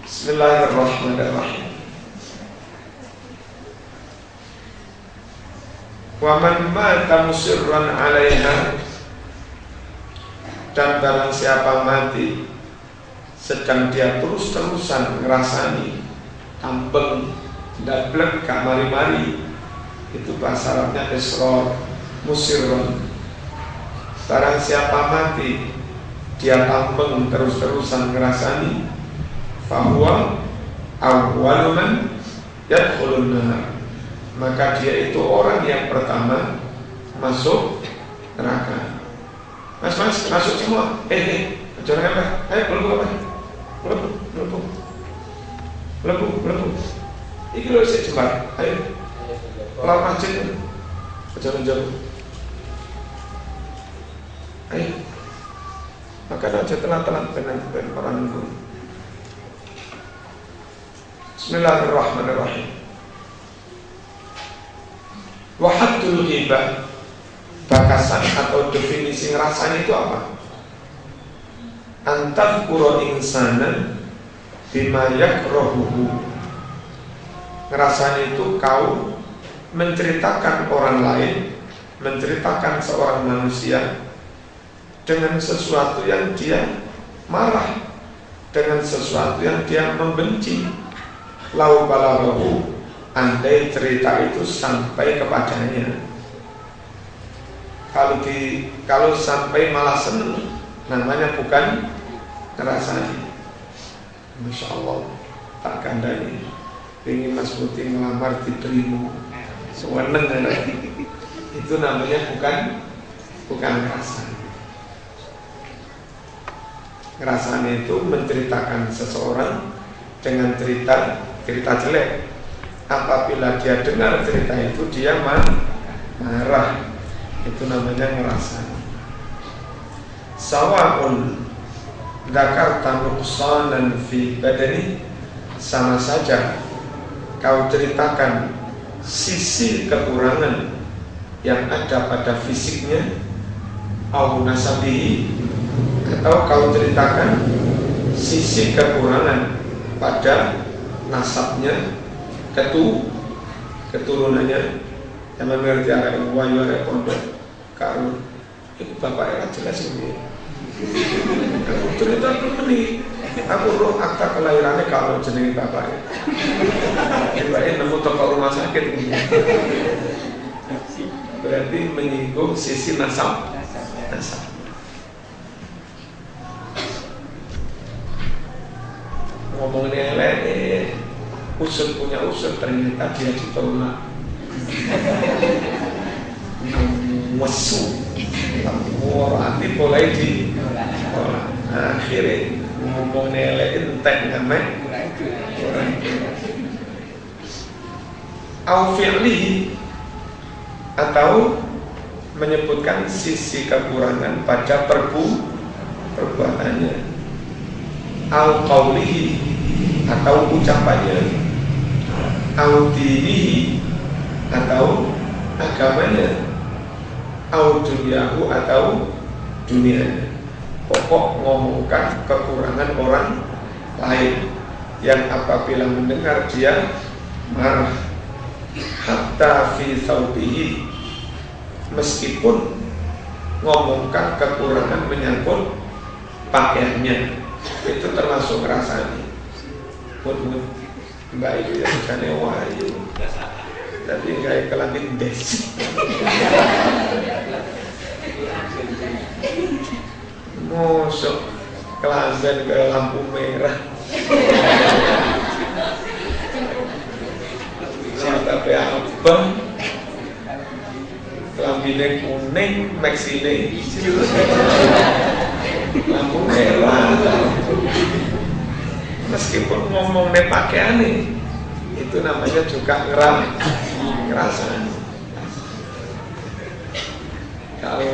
Bismillahirrahmanirrahim. Wa man mata musirran 'alaiha, dan barang siapa mati sedang dia terus-terusan ngerasani tampeng dablek gak mari-mari, itu bahasa Arabnya israr, musirron. Barang siapa mati dia tampeng terus-terusan ngerasani, fahuwa awwalu man yadkhulun nar, maka dia itu orang yang pertama masuk neraka. Mas masuk semua. Jangan apa? Ayo Lebu. Iki lho sik jembar. Ayo. Kelar masjid. Jangan jauh. Ayo. Makan aja telat-telat ben orang nunggu. Bismillahirrahmanirrahim. Wa haddul ghibah, batasan atau definisi ngerasanya itu apa? Antadhkura insanan bima yakrahuhu. Ngerasanya itu kau menceritakan orang lain, menceritakan seorang manusia dengan sesuatu yang dia marah, dengan sesuatu yang dia membenci. Lau balaghahu, andai cerita itu sampai kepadanya. Kalau sampai malah seneng, namanya bukan ngerasani. Masya Allah, tak kandani ingin Mas Putih ngelamar diterima, seneng ada. Itu namanya bukan ngerasani. Ngerasani itu menceritakan seseorang dengan cerita jelek. Apabila dia dengar cerita itu dia marah, itu namanya ngerasani. Sawa'un dzakarta nuqsanan fi badani, sama saja kau ceritakan sisi kekurangan yang ada pada fisiknya, au nasabihi, atau kau ceritakan sisi kekurangan pada nasabnya, keturunannya. Yang mengerti arah wayu arah pondok karun itu bapak era jelas ini. Aku cerita ini, aku roh akta kelahirannya kalau jenenge bapaknya. Bapaknya nemu toko rumah sakit ini. Berarti menyinggung sisi nasab. Ngomongin elek, usut punya usut, ternyata dia ditolak. Wesu, nanti mulai di akhirnya ngomong elek entek ngamek. Au fi'lihi, atau menyebutkan sisi kekurangan pada perbuatannya. Au qaulihi, atau ucapannya. Au dinihi, atau agamanya. Au dunyahu, atau dunianya. Pokok ngomongkan kekurangan orang lain yang apabila mendengar dia marah. Hatta fi thawbihi, meskipun ngomongkan kekurangan menyangkut pakaiannya, itu termasuk ngerasani. Mbak itu ya bukannya wahyu, tapi kayak kelamin des. Mosok kelamben ke lampu merah. Tapi abang kelambine kuning, maxine hijau, lampu merah. Meskipun ngomong ne pakaian nih, itu namanya juga ngerasani. Kalau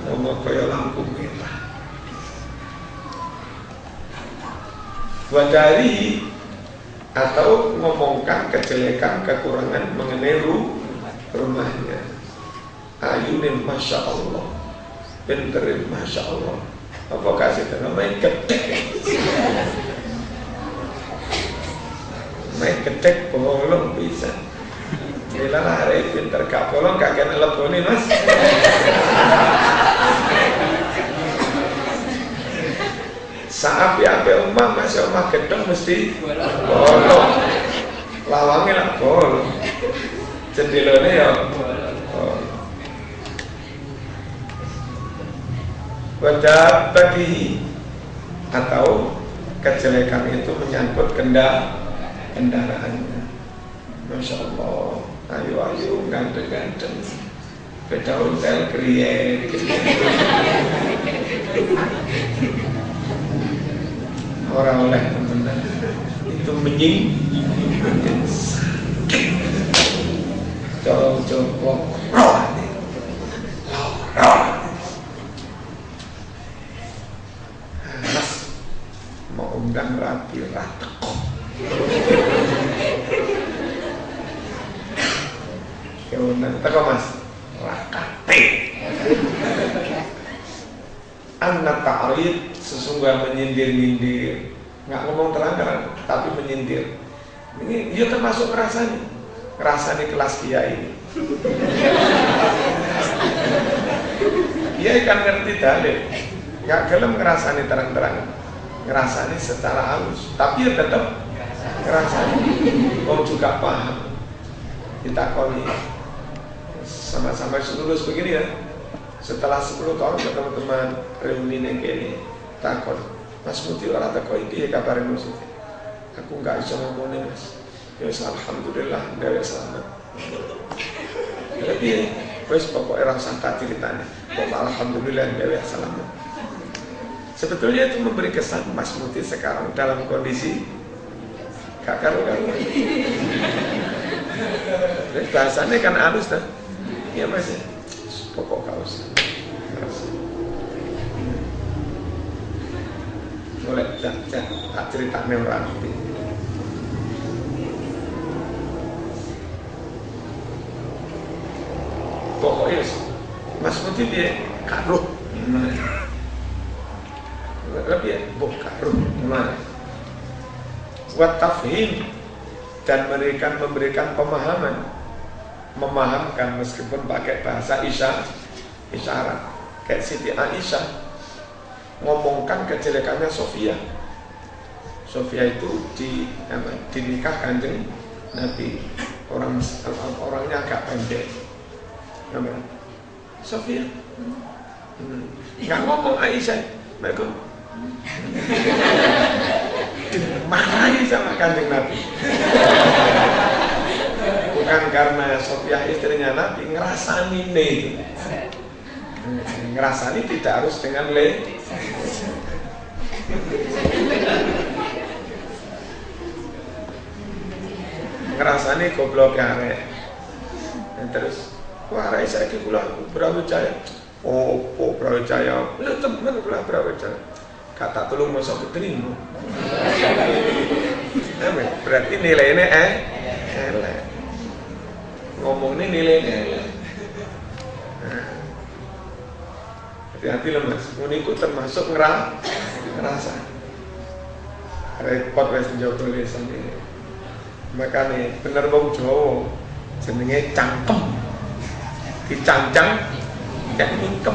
ngomong kayak lampu merah. Wadari, atau ngomongkan kejelekan, kekurangan mengenai rumahnya. Ayunin masya Allah, pinterin masya Allah. Apa kasih namanya gede. gedek bolong bisa. Gila lah hari pinter gak bolong gak kena leboni mas. Saapi-api omah masih omah gedong mesti bolong. Lawangnya lah bolong. Jendelanya ya bolong. Wadah bagi atau kejelekan itu menyangkut kendaraannya. Masya Allah, ayo ganteng-ganteng, beda hotel kriye, orang oleh temenan itu menyinggung sakit, jauh-jauh mau undang rapi ratekok ya undang teko mas rakate anak ta'rid sesungguhnya menyindir-nyindir nggak ngomong terang-terang tapi menyindir ini dia termasuk ngerasani kelas kiai kiai kan ngerti dalil nggak gelem ngerasani terang-terang ngerasani secara halus tapi ya tetap ngerasani oh juga paham ditakoni sama-sama lulus begini ya setelah 10 tahun ketemu teman reuni ini takon Mas Muti orang teko iki kabar Mas Muti aku nggak bisa ngomongin mas ya alhamdulillah dari selamat jadi wes pokoknya rasa ceritanya pokoknya alhamdulillah dari selamat. Sebetulnya itu memberi kesan Mas Muti sekarang dalam kondisi gak karu-karuan. Bahasanya kan halus dah. Iya mas ya. Pokok gak usah. Boleh tak ceritanya orang nanti. Pokoknya Mas Muti dia karuh. Lebih bukaruh mana buat tafhim dan memberikan memahamkan meskipun pakai bahasa isyarat kayak Siti Aisyah ngomongkan kejelekannya Sofia itu dinikah kanjeng Nabi orangnya agak pendek Sofia nggak ngomong Aisyah mereka dimarahi sama kanjeng Nabi bukan karena Sofia istrinya Nabi ngerasani itu ngerasani tidak harus dengan ngerasani goblok arek terus wah arek saiki kula Brawijaya oh Brawijaya ya temen kula Brawijaya kata tolong masuk keterima berarti nilainya elek ngomongnya nilainya elek hati-hati loh mas uniku termasuk ngerasa repot wes menjawab tulisan ini makanya bener bang Jawa jenenge cangkem dicancang kayak mingkem.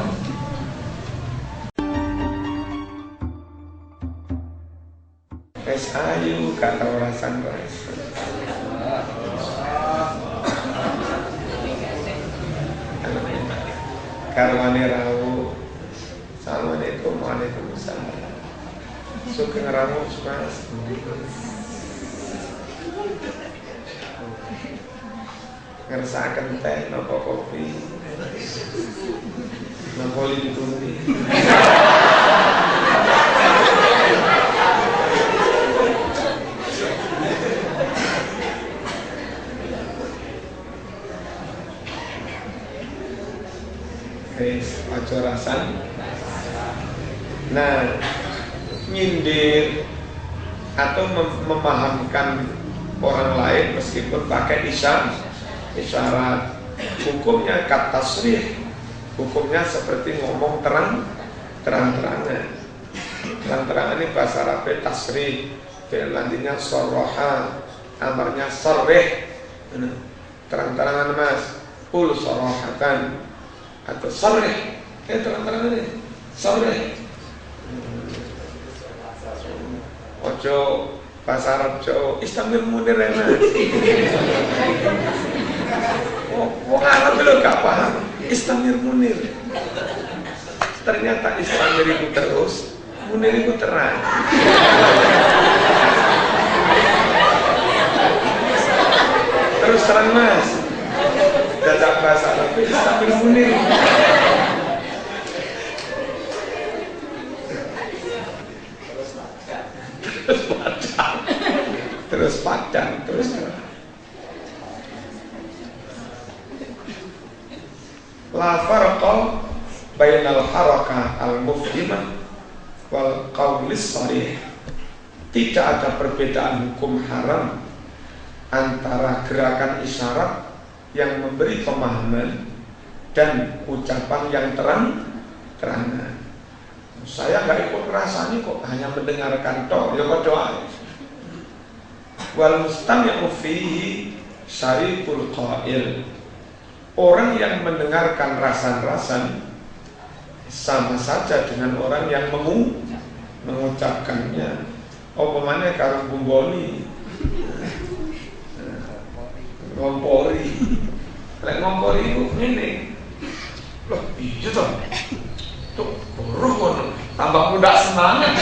Es ayu kata orasan rasan karwane rawu assalamualaikum waalaikumsalam sugeng rawu mas ngersaken teh napa kopi napa ditumbi aja rasan. Nah, nyindir atau memahamkan orang lain meskipun pakai isyarat, hukumnya kat tasrih, hukumnya seperti ngomong terang-terangan. Terang-terangan ini bahasa Arab tasrih, nantinya soroha amarnya sarih, terang-terangan mas, qul sarahatan atau sarih, terang-terangan ini sarih. Ojo bahasa Arab Jawa Istamir Munir ya mas. Wong Arab lo gak paham Istamir Munir. Ternyata Istamir itu terus, Munir itu terang. Terus terang mas. Jajak bahasa Arab Istamir Munir. Terus padang, terus terang. La farqa bainal harakah al-mufhimah wal qawlis sharih. Tidak ada perbedaan hukum haram antara gerakan isyarat yang memberi pemahaman dan ucapan yang terang-terangan. Saya nggak ikut rasanya kok, hanya mendengarkan toh, ya kok doa. Wal mustami'u fihi syarikul qail. Orang yang mendengarkan rasan-rasan sama saja dengan orang yang mengucapkannya. Umpamanya karo bumboni, ngompori. Lek ngompori itu ngene. Loh, iya toh. Tuh, buruh kono. Tambah muda semangat.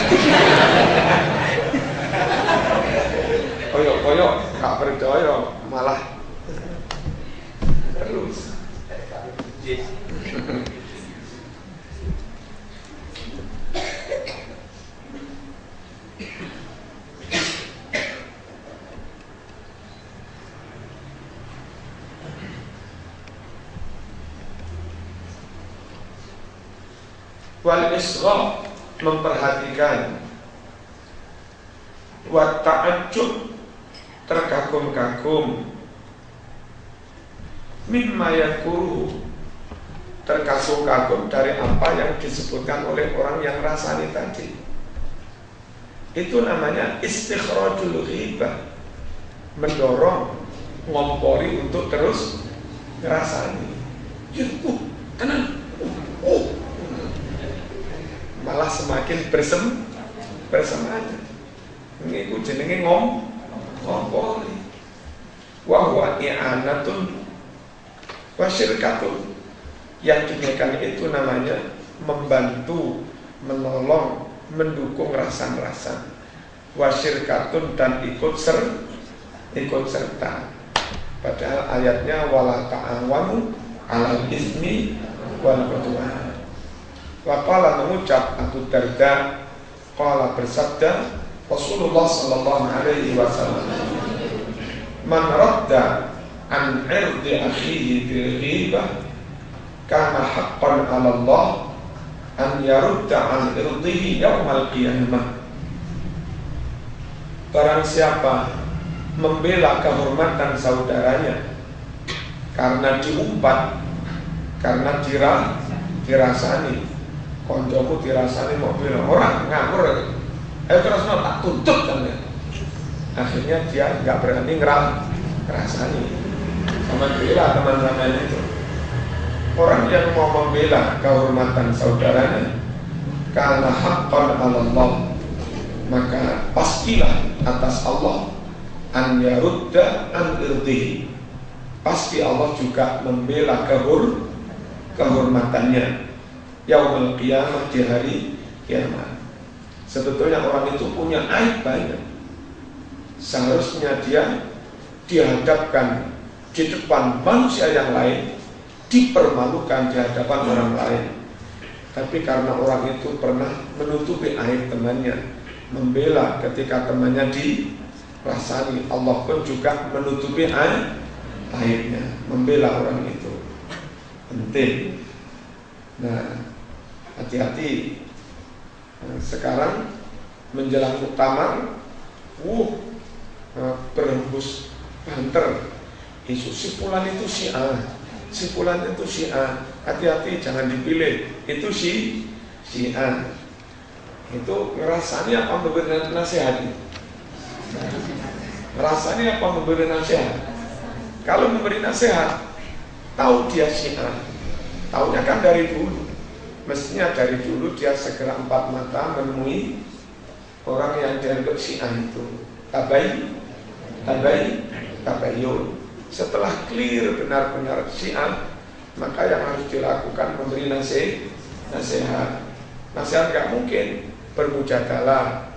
Koyok gak percaya malah terus. Wal isra, memperhatikan, wa ta'ajjub, terkagum-kagum, mimma yakuru, terkagum-kagum dari apa yang disebutkan oleh orang yang rasani tadi. Itu namanya istikhrajul ghibah, mendorong, ngompori untuk terus ngerasani. Ya, tenang. Malah semakin bersemangat. Ini ku jenenge ngompori. Wa huwa i'anatun wa syirkatun. Yang demikian itu namanya membantu, menolong, mendukung rasan-rasan. Wa syirkatun, dan ikut serta. Padahal ayatnya wala ta'awanu 'alal ismi wal 'udwan. Waqala, mengucap Abu Darda, qala, bersabda Rasulullah sallallahu alaihi wasallam, man radda an irdi akhihi bil ghibah kana haqqan 'ala Allah an yarudda an irdihi yaumal qiyamah. Barang siapa membela kehormatan saudaranya karena diumpat, karena dirasani, koncoku dirasani mobil orang ngawur, terus tak tuntut kan ya. Akhirnya dia nggak berani ngerasani. Sama bela teman-teman itu. Orang yang mau membela kehormatan saudaranya karena haqqan 'ala Allah, maka pastilah atas Allah an yarudda an irdihi. Pasti Allah juga membela kehormatannya yaumul qiyamah, di hari kiamat. Sebetulnya orang itu punya aib banyak. Seharusnya dia dihadapkan di depan manusia yang lain, dipermalukan di hadapan orang lain. Tapi karena orang itu pernah menutupi aib temannya, membela ketika temannya dirasani, Allah pun juga menutupi aibnya, membela orang itu. Penting. Nah, hati-hati. Sekarang menjelang muktamar, berhembus banter. Isu si fulan itu Syiah, si fulan itu Syiah. Hati-hati, jangan dipilih. Itu Syiah. Itu ngerasanya apa memberikan nasihat? Rasanya apa memberi nasihat? Kalau memberi nasihat, tahu dia Syiah, taunya kan dari dulu. Mestinya dari dulu dia segera empat mata menemui orang yang dianggap Syiah itu. Tabayun. Setelah clear benar-benar Syiah, maka yang harus dilakukan memberi nasihat. Nasihat nggak mungkin bermujadalah,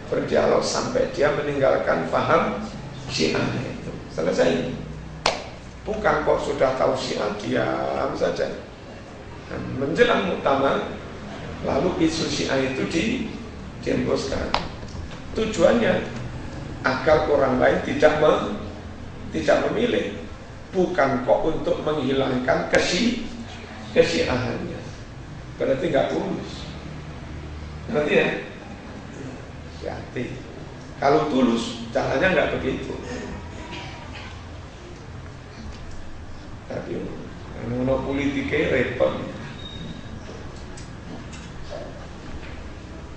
berdialog sampai dia meninggalkan paham Syiah itu. Selesai. Bukan kok sudah tahu Syiah diam saja. Menjelang muktamar, lalu isu Syiah itu dihembuskan. Tujuannya agar orang lain tidak memilih, bukan kok untuk menghilangkan kesyiahannya. Berarti nggak tulus. Berarti ya, hati. Kalau tulus, caranya nggak begitu. Tapi mau politiknya repot.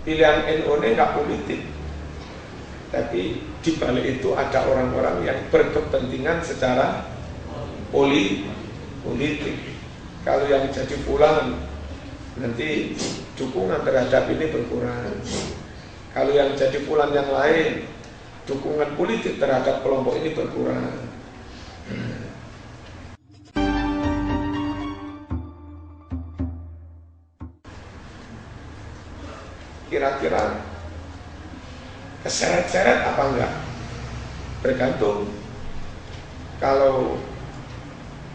Pilihan NU ini nggak politik, tapi di balik itu ada orang-orang yang berkepentingan secara politik. Kalau yang jadi fulan, nanti dukungan terhadap ini berkurang. Kalau yang jadi fulan yang lain, dukungan politik terhadap kelompok ini berkurang. Kira-kira keseret-seret apa enggak? Bergantung. Kalau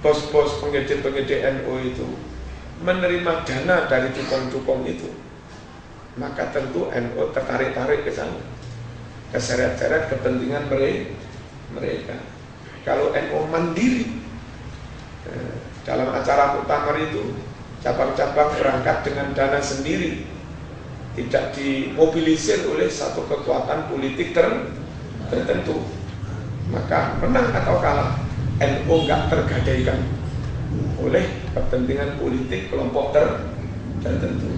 bos-bos pengedit-pengedit NU itu menerima dana dari dukung-dukung itu, maka tentu NU tertarik-tarik ke sana, keseret-seret kepentingan mereka. Kalau NU mandiri, dalam acara muktamar itu cabang-cabang berangkat dengan dana sendiri, tidak dimobilisir oleh satu kekuatan politik tertentu, maka menang atau kalah NU nggak tergadaikan oleh kepentingan politik kelompok tertentu.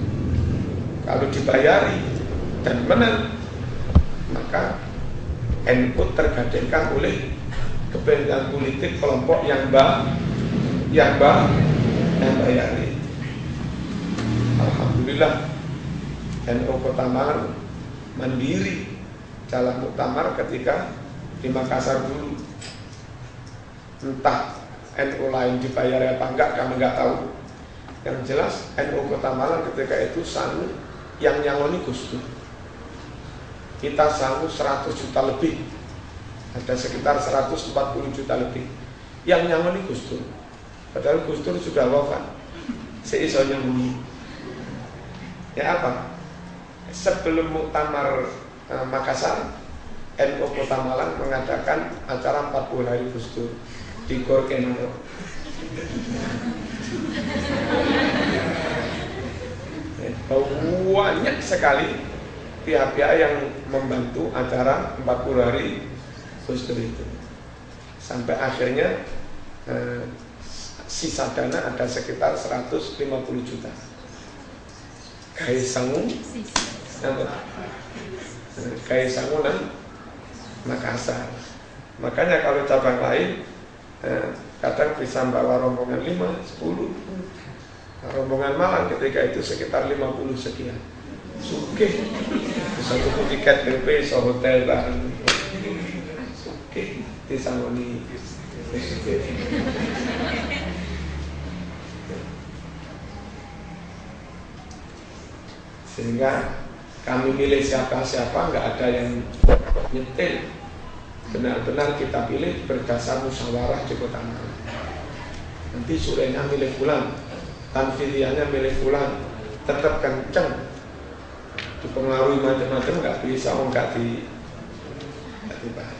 Kalau dibayari dan menang, maka NU tergadaikan oleh kepentingan politik kelompok yang bayari. Alhamdulillah, NU Kota Malang mandiri dalam muktamar ketika di Makassar dulu. Entah NU lain dibayar apa enggak, kami enggak tahu. Yang jelas NU Kota Malang ketika itu sangu yang nyaloni Gus Dur. Kita sangu 100 juta lebih, ada sekitar 140 juta lebih yang nyaloni Gus Dur. Padahal Gus Dur sudah wafat. Seisonya muni. Ya apa? Sebelum muktamar Makassar, NU Kota Malang mengadakan acara 40 hari Gus Dur di Gor Kenaro. Banyak sekali pihak-pihak yang membantu acara 40 hari Gus Dur itu. Sampai akhirnya sisa dana ada sekitar 150 juta. Kaisangu dan Makassar. Makanya kalau cabang lain kadang bisa membawa rombongan 5, 10. Rombongan Malang ketika itu sekitar 50 sekian. Sugih. Satu tiket PP, hotel bareng. Sugih disangoni. Sehingga kami milih siapa-siapa, nggak ada yang nyetir. Benar-benar kita pilih berdasar musyawarah di Kota Malang. Nanti surenya milih fulan, tanfidiyahnya milih fulan, tetap kenceng. Dipengaruhi macam-macam nggak bisa, nggak dibahas.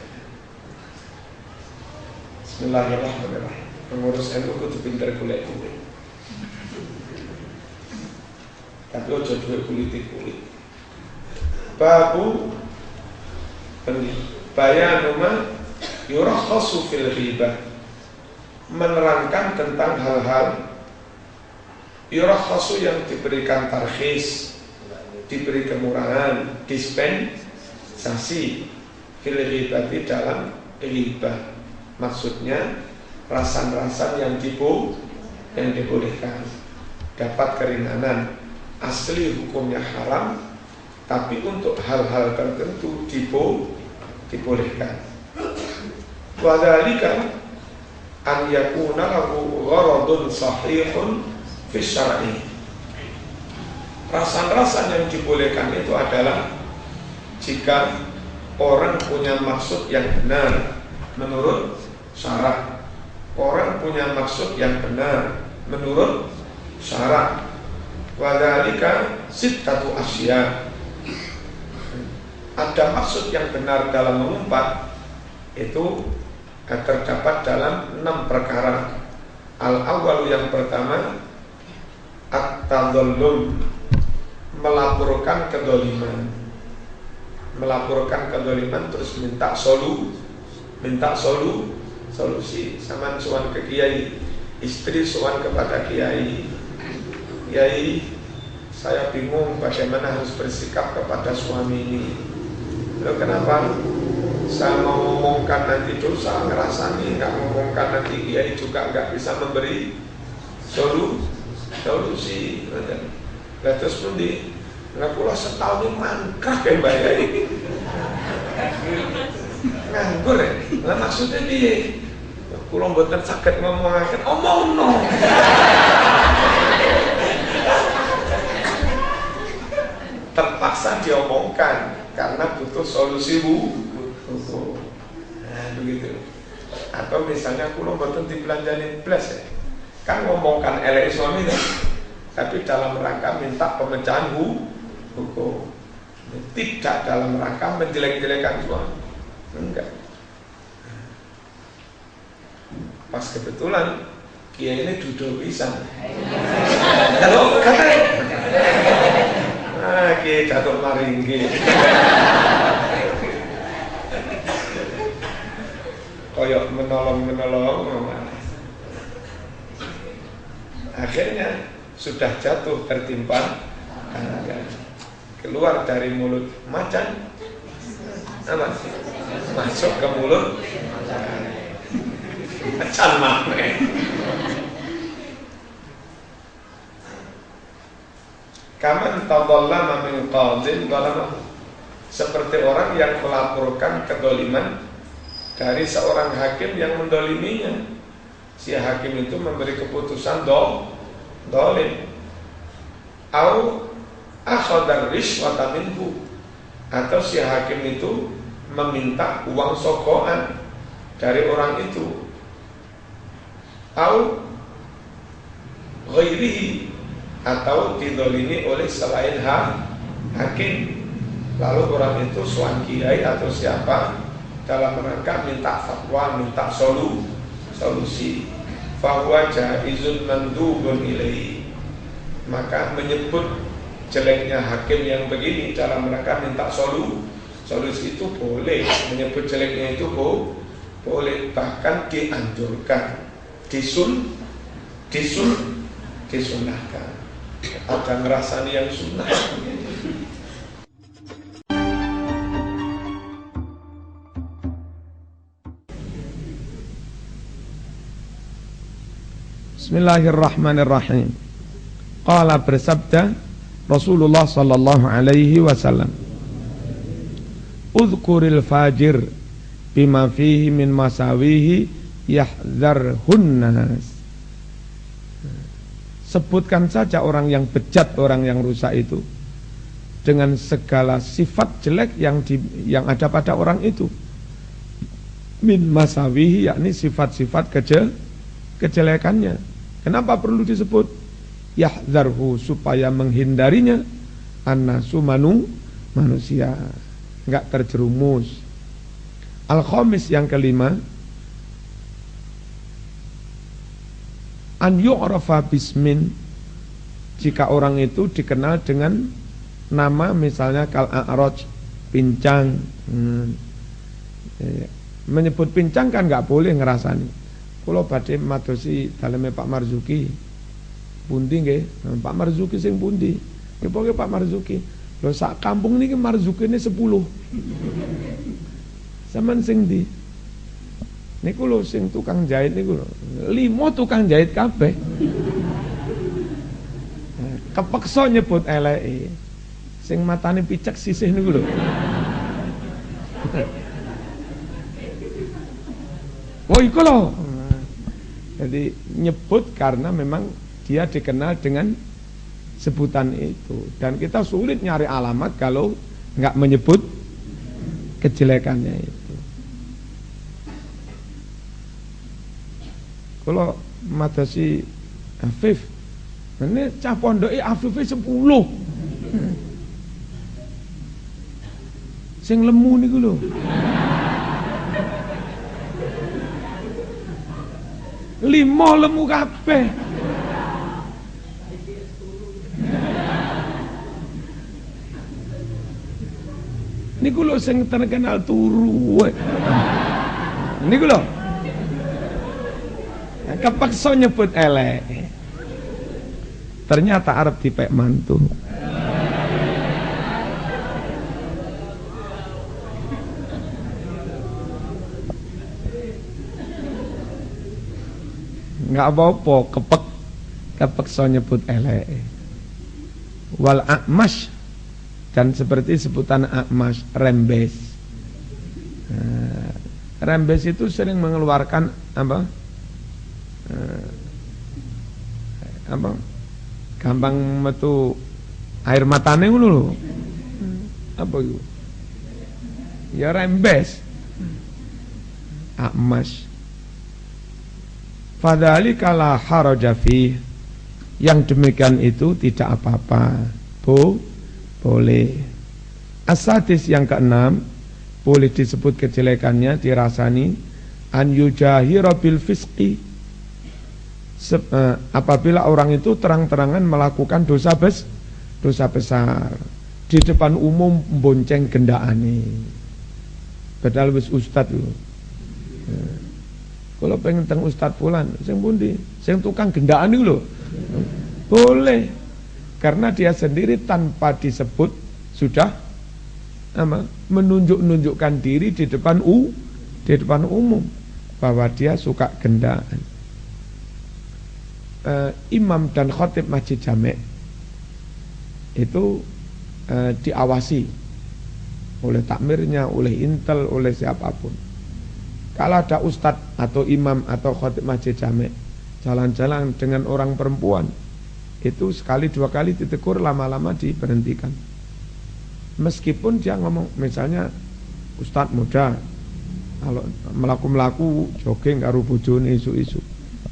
Bismillahirrahmanirrahim. Pengurus NU kudu pinter golek duit. Tapi ojo duit politik. Babu bayanuma yurakhasu fil ghibah, menerangkan tentang hal-hal yurakhasu yang diberikan tarkhis, diberi kemurahan, dispensasi fil ghibati dalam ghibah. Maksudnya rasan-rasan yang dibolehkan, dapat keringanan. Asli hukumnya haram, tapi untuk hal-hal tertentu dibolehkan. Wadhalika an yakuna lahu gharadun sahihun fi syar'i. Rasan-rasan yang dibolehkan itu adalah jika orang punya maksud yang benar menurut syarak. Orang punya maksud yang benar menurut syarak. Wadhalika sittatu asya. Ada maksud yang benar dalam mengumpat itu terdapat dalam 6 perkara. Al-awwal yang pertama, at-tadallum, melaporkan kedoliman. Melaporkan kedoliman terus minta solusi. Sama sowan ke kiai, istri sowan kepada kiai, kiai saya bingung bagaimana harus bersikap kepada suami ini. Loh, kenapa? Saya mau ngomongkan nanti dosa, ngerasani, nggak ngomongkan nanti kiai juga nggak bisa memberi solusi. Lah terus pun nggak pula setahun ini mangkrah kayak mbak kiai. Nganggur ya? Lah maksudnya dia kula mboten saged ngomongaken omongno. Terpaksa diomongkan karena butuh solusi Nah begitu. Atau misalnya kula mboten dibelanjani blas ya. Kan ngomongkan elek suami dah. Tapi dalam rangka minta pemecahan hukum. Tidak dalam rangka menjelek-jelekan suami. Enggak. Pas kebetulan kiai ini duduk pisan. Kalau kata kiai Datuk Maringgi. Koyok menolong. Akhirnya sudah jatuh tertimpa keluar dari mulut macan, masuk ke mulut macan mame. Kaman tadallama min qadhin dalama, seperti orang yang melaporkan kedoliman dari seorang hakim yang mendoliminya. Si hakim itu memberi keputusan dolim. Au akhadar rishwata minhu, atau si hakim itu meminta uang sogokan dari orang itu. Au ghairihi, atau didolimi oleh selain hakim. Lalu orang itu suan kiai atau siapa dalam rangka minta fatwa, minta solusi. Fahuwa jaizun mandubun ilaihi, maka menyebut jeleknya hakim yang begini dalam rangka minta solusi itu boleh. Menyebut jeleknya itu boleh, bahkan dianjurkan, disunahkan. Ada ngerasani yang sunnah. Bismillahirrahmanirrahim. Qala, bersabda Rasulullah sallallahu alaihi wasallam, Udhkuril fajir bima fihi min masawihi yahdharhun nas. Sebutkan saja orang yang bejat, orang yang rusak itu dengan segala sifat jelek yang ada pada orang itu. Min masawihi, yakni sifat-sifat kejelekannya. Kenapa perlu disebut? Yahdharhu, supaya menghindarinya annasu manusia, enggak terjerumus. Al-khamis, yang kelima, an yu'rafa bismin, jika orang itu dikenal dengan nama, misalnya kal-a'raj, pincang. Menyebut pincang kan enggak boleh ngerasani. Kalau badhe madosi daleme Pak Marzuki, pundi nggih? Pak Marzuki sing pundi? Nggih pokoke Pak Marzuki. Lho sak kampung niki Marzukine 10. Sampeyan sing ndi? Niku lho sing tukang jahit niku lho. 5 tukang jahit kabeh. Kepeksa nyebut eleke. Sing matane picek sisih niku lho. Oh iku lho. Jadi nyebut karena memang dia dikenal dengan sebutan itu. Dan kita sulit nyari alamat kalau nggak menyebut kejelekannya itu. Kalau madasi Afif, ini cah pondoke Afife 10. Sing lemu niku lho. Limo lemu kabeh. Niku lho sing terkenal turu. Niku lho. Kepeksa nyebut elek. Ternyata arep dipek mantu. Enggak apa-apa, kepeksa nyebut elek. Wal a'mash, dan seperti sebutan a'mash, rembes. Rembes itu sering mengeluarkan apa? Gampang metu air matane ngono lho. Apa itu? Ya rembes. A'mash. Fadzalika la haraja fih. Yang demikian itu tidak apa-apa. Boleh. As-sadis yang keenam, boleh disebut kejelekannya, dirasani an yujahira bil fisqi. Apabila orang itu terang-terangan melakukan dosa besar di depan umum, bonceng gendakane. Padahal wis ustad lho. Kalau pengen teng ustad fulan, sing pundi? Sing tukang gendaan niku lho. Boleh. Karena dia sendiri tanpa disebut sudah menunjukkan diri di depan umum bahwa dia suka gendaan. Imam dan khatib masjid jamek itu diawasi oleh takmirnya, oleh intel, oleh siapapun. Kalau ada ustadz atau imam atau khatib masjid jamek jalan-jalan dengan orang perempuan, itu sekali dua kali ditegur, lama-lama diberhentikan. Meskipun dia ngomong, misalnya ustadz muda kalau melaku-melaku jogging karo bojone isu-isu,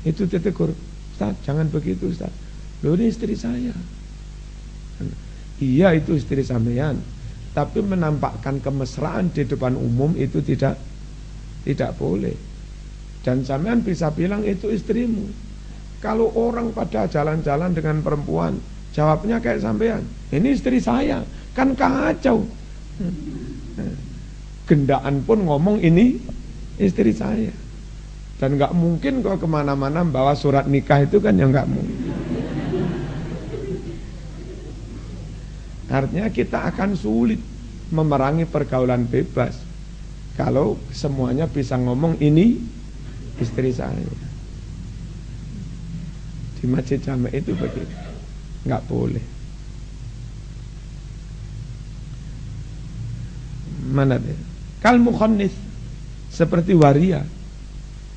itu ditegur, ustadz jangan begitu ustadz, loh ini istri saya. Iya itu istri sampean, tapi menampakkan kemesraan di depan umum itu tidak boleh. Dan sampean bisa bilang itu istrimu. Kalau orang pada jalan-jalan dengan perempuan, jawabnya kayak sampean, ini istri saya, kan kacau. Gendaan pun ngomong ini istri saya. Dan gak mungkin kalau kemana-mana bawa surat nikah itu kan yang gak mungkin. Artinya kita akan sulit memerangi pergaulan bebas kalau semuanya bisa ngomong ini istri saya. Di masjid jamek itu begitu, nggak boleh. Mana deh? Kal mukhannis, seperti waria.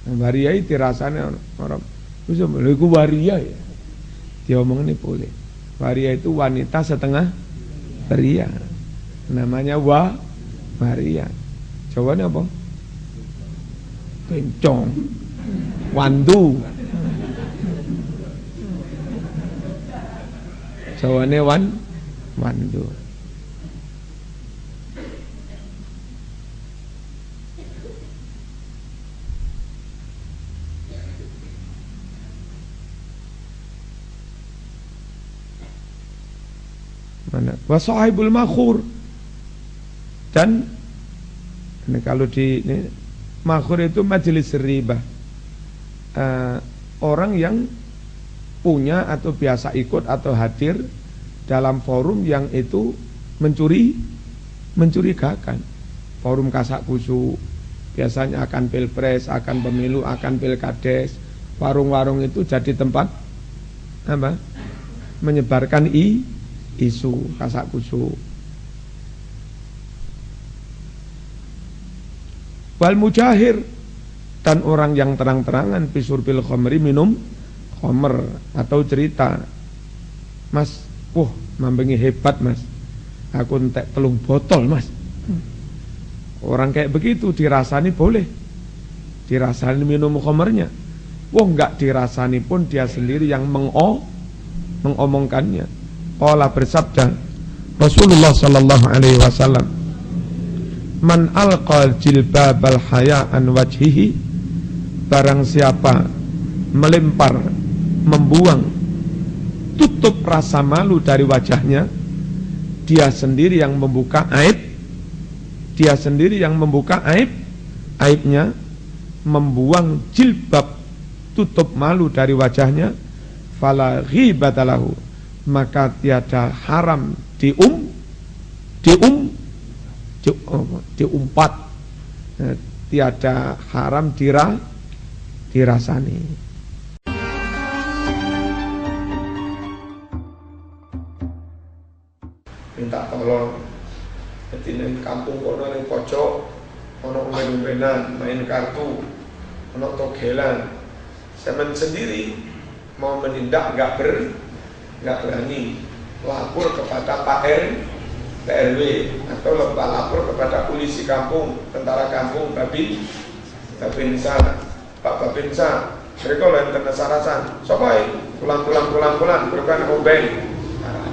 Waria itu rasanya orang, itu waria ya. Dia omong ini boleh. Waria itu wanita setengah pria. Namanya waria. Jawabannya apa? Bencong, wandu. Jawabannya wandu. Mana? Wasahibul makhur. Dan ini kalau di makhur itu majelis ribah, orang yang punya atau biasa ikut atau hadir dalam forum yang itu mencurigakan. forum kasak kusuk, biasanya akan pilpres, akan pemilu, akan pilkades. Warung-warung itu jadi tempat apa? Menyebarkan isu kasak kusuk. Wal mujahir, dan orang yang terang-terangan bisurbil khamri, minum khamr atau cerita, Mas, mambengi hebat Mas, aku entek 3 botol Mas. Orang kayak begitu dirasani boleh, dirasani minum khamrnya. Enggak dirasani pun dia sendiri yang mengomongkannya. Qala, bersabda Rasulullah sallallahu alaihi wasallam, man alqal jilbabal haya'an wajhihi, barang siapa melempar, membuang tutup rasa malu dari wajahnya, dia sendiri yang membuka aib, dia sendiri yang membuka aibnya, membuang jilbab tutup malu dari wajahnya, fala ghibata lahu, maka tiada haram diumpat, tiada haram dirasani. Minta tolong, jadi di kampung kono ning pojok ono umben-umbenan, main kartu, ono togelan. Saya sendiri mau menindak nggak berani, lapor kepada Pak RW atau lapor kepada polisi kampung, tentara kampung, Babinsa, Pak Babinsa. Mereka lain kena sarasan, sopai pulang bukan omben. Nah,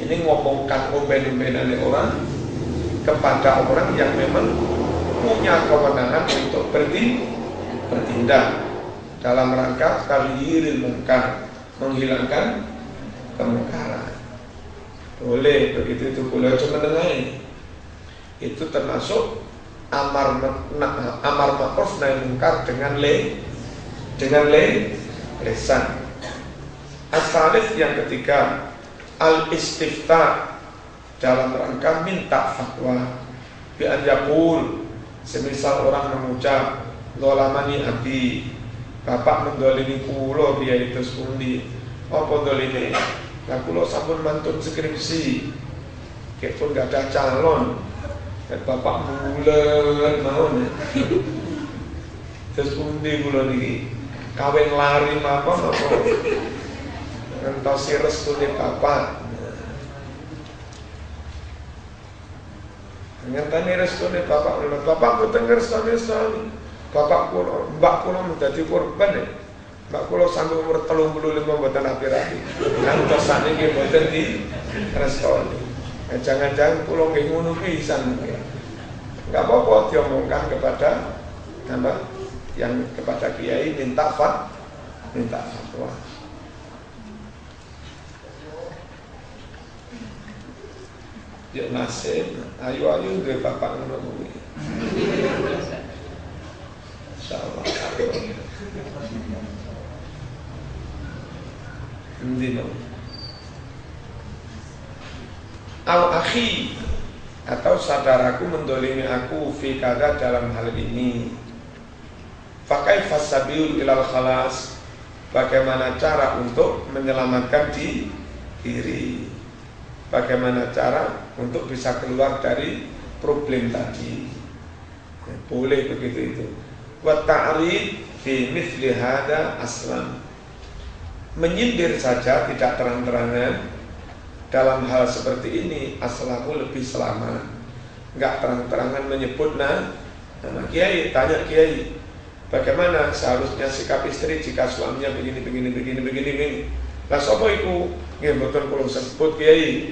ini ngomongkan omben-ombenan orang kepada orang yang memang punya kewenangan untuk bertindak dalam rangka taghyiiril munkar, menghilangkan kemungkaran. Boleh begitu, itu boleh, cuma menengahi. Itu termasuk amar ma'ruf nahi munkar dengan lisan. As-salif, yang ketiga, al-istifta, dalam rangka minta fatwa. Bi an yaqul, semisal orang mengucap dolamani abi, bapak mendolimi kulo biya itu sepundi. Apa dolimi? Nah kulo sampun mantun skripsi, kayak pun gak ada calon, dan bapak bulan mau nih. Terus pundi kulo niki kawin lari apa ngentosi restune bapak. Ngenteni restune bapak, bapak mboten ngerstoni, bapak kulo, mbak kulo menjadi korban ya. Mbak kulo sampai umur 35 mboten rapi-rapi. Ngantos sakniki mboten di restoni. Jangan-jangan kulo nggih ngono pisan. Enggak apa-apa diomongkan kepada tambah yang kepada kiai minta fatwa. Ya nasib, ayu-ayu duwe bapak ngono kuwi. Insyaallah. Ndino. Al-akhi, atau saudaraku mendolimi aku fi kada, dalam hal ini. Fakai fasabiul ilal khalas, bagaimana cara untuk menyelamatkan diri, bagaimana cara untuk bisa keluar dari problem tadi. Boleh begitu itu. Wa ta'rid fi mithli hada aslan, menyindir saja tidak terang-terangan dalam hal seperti ini aslamu lebih selamat. Enggak terang-terangan menyebut nama kiai, tanya kiai bagaimana seharusnya sikap istri jika suaminya begini. Lah sapa iku nggih mboten kula sebut kiai.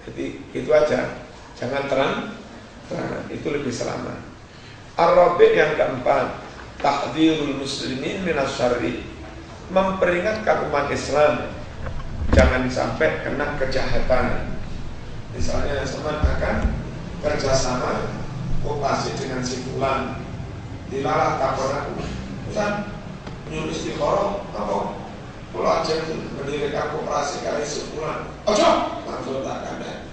Jadi itu aja, jangan terang-terangan, itu lebih selamat. Ar-rabi' yang keempat, tahdhirul muslimin minas syarri, memperingatkan umat Islam jangan sampai kena kejahatan. Misalnya teman akan kerjasama koperasi dengan si fulan, dilarang takon aku, Ustaz nyuruh istikharah apa? Kalau aja mendirikan koperasi kali si fulan, ojo langsung tak ada.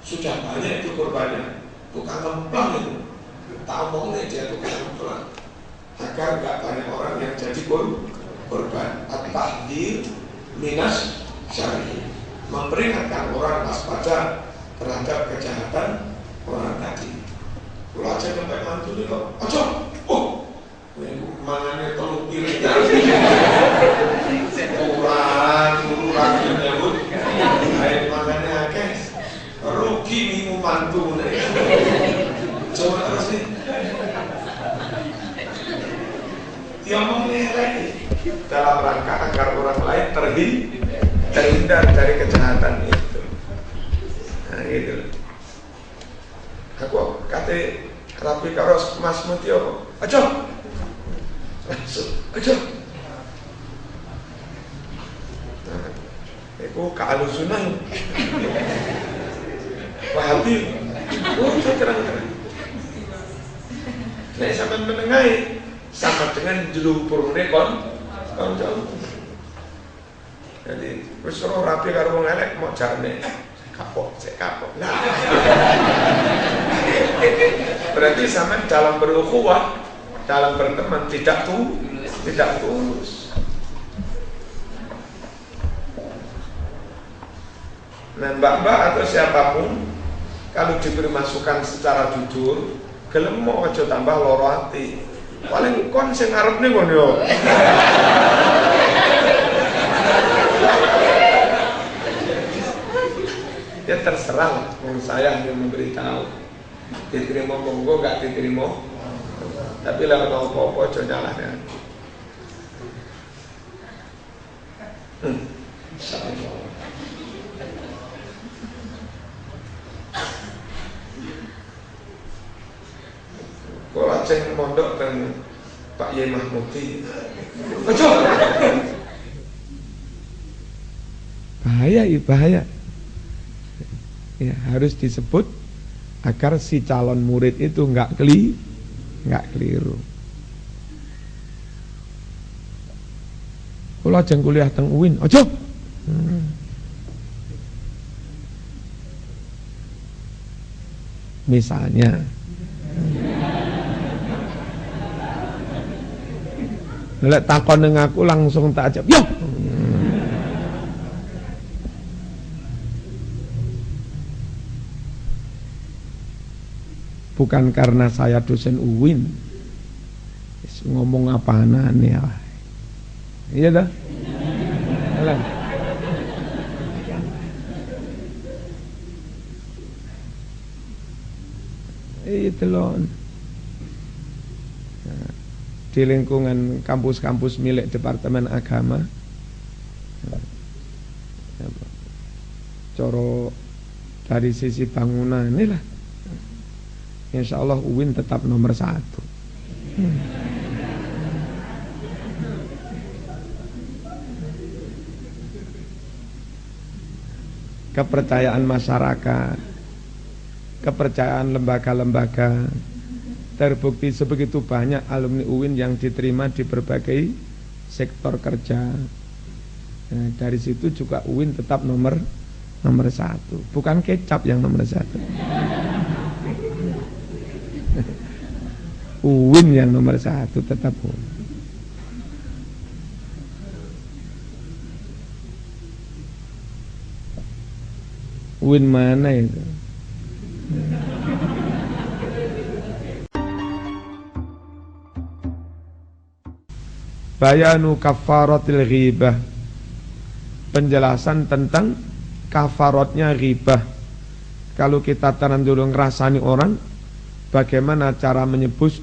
Sudah banyak itu korbannya. tukang ngemplang itu. Tak omongnya dia tukang ngemplang. Agar nggak banyak orang yang jadi korban. At-tahdhir minas syar'i, memperingatkan orang waspada terhadap kejahatan orang tadi. Kalau aja sampai mantu itu, aja, mangannya telur piring, kurang menyebut, air mangannya akeh, rugi minum mantu, coba terus nih, diomongnya lagi dalam rangka agar orang lain terhindar dari kejahatan itu. Nah gitu. Aku kata rapi karo Mas Mutio, aja, aja. Aku kealusunan, Wahabi, saya terang-terang. Saya sampai menengahi sama dengan jelupur nekon, jauh. Jadi, suruh rapi karo wong elek mau jarne. Saya kapok. Nah. Berarti sama dalam berukhuwah, dalam berteman tidak tulus. Nah, mbak-mbak atau siapapun kalau diberi masukan secara jujur, gelem mau aja tambah loro ati. Paling kon sing ngarepne kon yo. Ya terserah, saya yang memberitahu. Diterima monggo, nggak diterima. Tapi lah kalau apa-apa, coba nyalahnya. Insyaallah. Kalau ceng mondok dan Pak Yai Mahmudi, bahaya. Ya, harus disebut agar si calon murid itu nggak keliru. Kalau ajeng kuliah teng UIN, ojo. Misalnya, lek takon nang aku langsung tak ajak, yo. Bukan karena saya dosen UIN, ngomong apaan ya, iya dah, itu loh. Di lingkungan kampus-kampus milik Departemen Agama, coro dari sisi bangunan inilah. Insya Allah UIN tetap nomor 1. Kepercayaan masyarakat, kepercayaan lembaga-lembaga, terbukti sebegitu banyak alumni UIN yang diterima di berbagai sektor kerja. Nah, dari situ juga UIN tetap nomor 1. Bukan kecap yang nomor 1. UIN yang nomor 1 tetap UIN. UIN mana itu? Bayanu kafaratil ghibah, penjelasan tentang kafaratnya ghibah. Kalau kita tahan dulu ngerasani orang, bagaimana cara menebus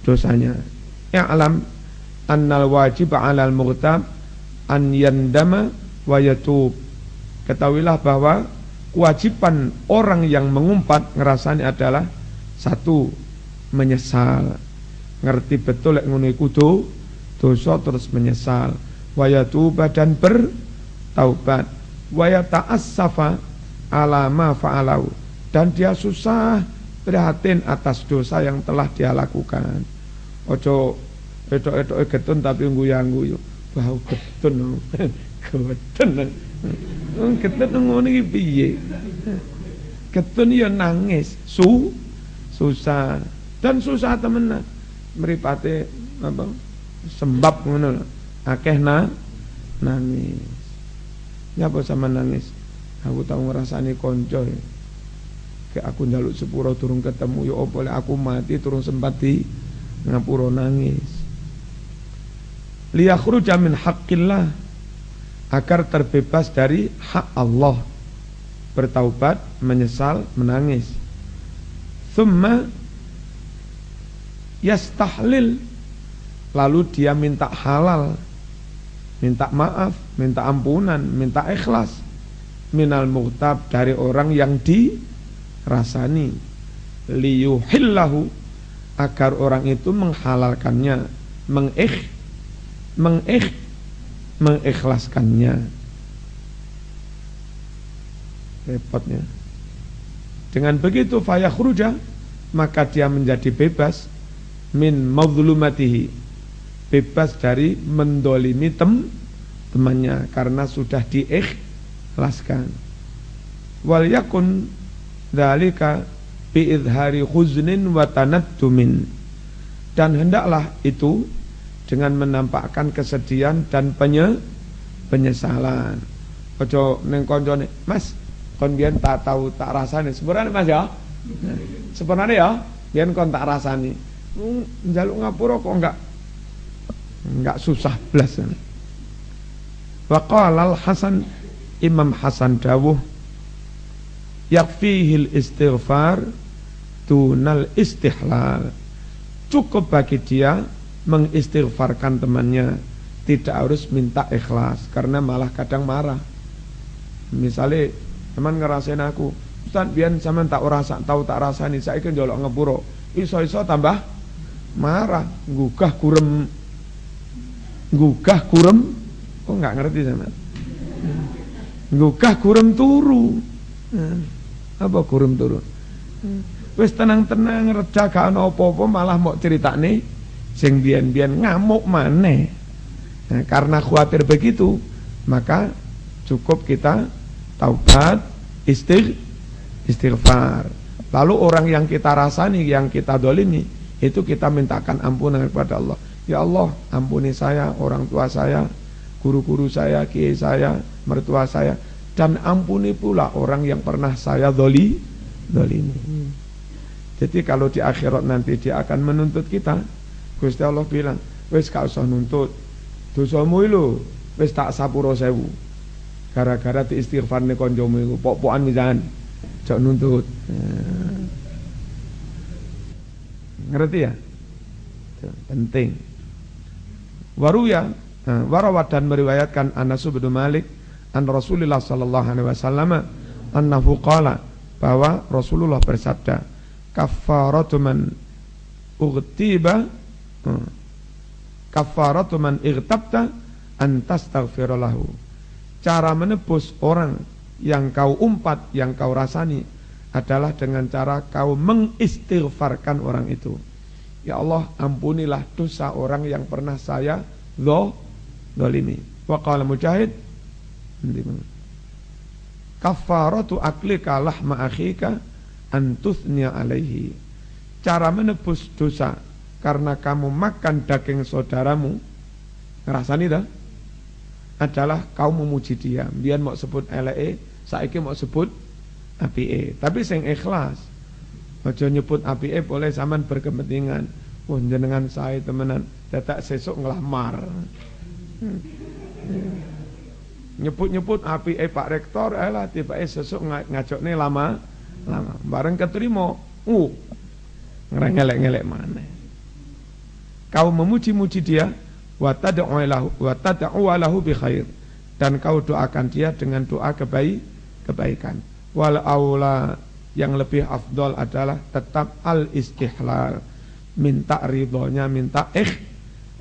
dosanya. Ya'lam annal wajib 'alal mughtab an yandama wa yatub. Ketahuilah bahwa kewajiban orang yang mengumpat ngerasani adalah 1, menyesal. Ngerti betul lek ngono iku dosa terus menyesal. Wa yatub dan bertaubat. Wa yata'assafa ala ma fa'alau, dan dia susah prihatin atas dosa yang telah dia lakukan. Ojo edok-edok getun tapi ngguyu-ngguyu. Bau getun. Getun. Getun ngono iki piye? Ketun ya nangis, susah dan susah temenan. Mripate apa? Sembab ngono lho. Akeh nangis. Nyapa sama nangis? Aku tau ngrasani kanca. Kayak aku njaluk sepuro durung ketemu ya apa lek aku mati turun sempat di ngapura nangis. Liyakhruja min haqqillah, agar terbebas dari hak Allah. Bertaubat, menyesal, menangis. Thumma yastahlil, lalu dia minta halal, minta maaf, minta ampunan, minta ikhlas minal mughtab, dari orang yang dirasani, liyuhillahu, agar orang itu menghalalkannya, mengikhlaskannya. Repotnya. Dengan begitu fayakhruja, maka dia menjadi bebas min madzlumatihi, bebas dari mendolimi temannya karena sudah diikhlaskan. Wal yakun dzalika bi idhari khuznin wa tanaddumin, dan hendaklah itu dengan menampakkan kesedihan dan penyesalan. Ojo ning koncone, Mas, kon biyen tak tahu tak rasani. Sebenarnya Mas ya. Sebenarnya ya, biyen kon tak rasani. Njaluk ngapura kok enggak susah blas. Wa qala al-Hasan, Imam Hasan dawuh, yakfihil istighfar dunal istihlal. Cukup bagi dia mengistighfarkan temannya, tidak harus minta ikhlas, karena malah kadang marah. Misalnya teman ngerasain aku, Ustaz biyen sampean tak tahu tak rasani, saiki njaluk ngepuro, iso-iso tambah marah, gugah kurem, kok nggak ngerti sama? Gugah kurem turu, apa kurem turu? Wis tenang-tenang, reja gak ana apa-apa, malah mau critakne sing biyen-biyen ngamuk maneh. Nah, karena khawatir begitu, maka cukup kita taubat, istighfar. Lalu orang yang kita rasani, yang kita dolimi, itu kita mintakan ampunan kepada Allah. Ya Allah, ampuni saya, orang tua saya, guru-guru saya, kiai saya, mertua saya, dan ampuni pula orang yang pernah saya dolimi. Jadi kalau di akhirat nanti dia akan menuntut kita, Gusti Allah bilang, wis gak usah nuntut, dosamu lho wis tak sapura 1000. Gara-gara di istighfar nih konjomu itu pok-pokan misalkan, jauh nuntut. Ngerti ya? Penting. Waruya, warawat dan meriwayatkan Anas bin Malik an Rasulullah sallallahu alaihi wasallam annahu qala, bahwa Rasulullah bersabda, kafaratu man ughtiba, kafaratu man igtabta an tastaghfira lahu. Cara menebus orang yang kau umpat, yang kau rasani, adalah dengan cara kau mengistighfarkan orang itu. Ya Allah, ampunilah dosa orang yang pernah saya zalimi. Wa qala Mujahid, kafaratu aklika lahma akhika an tuthniya alaihi. Cara menebus dosa karena kamu makan daging saudaramu, ngerasani dah, adalah kau memuji dia. Biar mau sebut eleke, saiki mau sebut apike. Tapi sing ikhlas. Aja nyebut apike boleh zaman berkepentingan. Oh jenengan saya temenan, dadak sesuk nglamar. Nyebut-nyebut apike Pak Rektor, elah tibake sesuk ngajokne lama. Bareng keterima, ngelengelek maneh. Kau memuji-muji dia, wa tad'u lahu bi khair, dan kau doakan dia dengan doa kebaikan. Wal aula, yang lebih afdol adalah tetap al istihlal, minta ridhonya, minta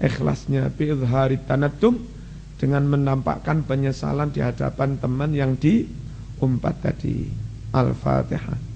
ikhlasnya, bi izhari tanaddum, dengan menampakkan penyesalan di hadapan teman yang diumpat tadi. Al-Fatihah.